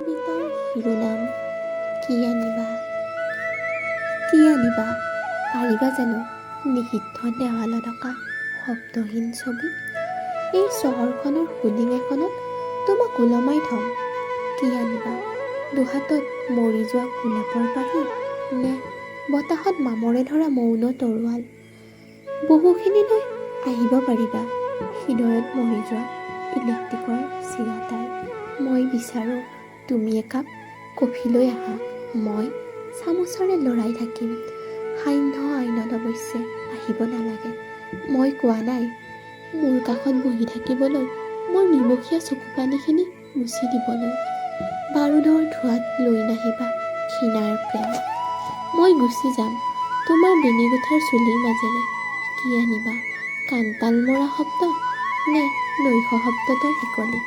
কবিতাৰ শিৰোনাম কি আনিবা? কি আনিবা? পাৰিবা জানো নিষিদ্ধ দেৱালত অঁকা শব্দহীন ছবি? এই চহৰখনৰ হুডিং এখনত তোমাক ওলমাই থম। কি আনিবা? দুহাতত মৰি যোৱা গোলাপৰ পাহি নে বতাহত মামৰে ধৰা মৌন তৰোৱাল? বহুখিনিলৈ আহিব পাৰিবা হৃদয়ত মৰি যোৱা ইলেক্ট্ৰিকৰ চিৰতাই। মই বিচাৰোঁ তুমি একাপ কফি লৈ আহা, মই চামুচেৰে লৰাই থাকিম। সান্ধ্য আইনত অৱশ্যে আহিব নালাগে। মই কোৱা নাই মোৰ কাষত বহি থাকিবলৈ, মোৰ নিমখীয়া চকুপানীখিনি মুচি দিবলৈ। বাৰুদৰ ধোঁৱাত লৈ নাহিবা ঘৃণাৰ প্ৰেম। মই গুচি যাম তোমাৰ বেনীগোঠাৰ চুলিৰ মাজেৰে। কি আনিবা? কাণতাল মৰা শব্দ নে নৈশ শব্দতৰ শিকলি?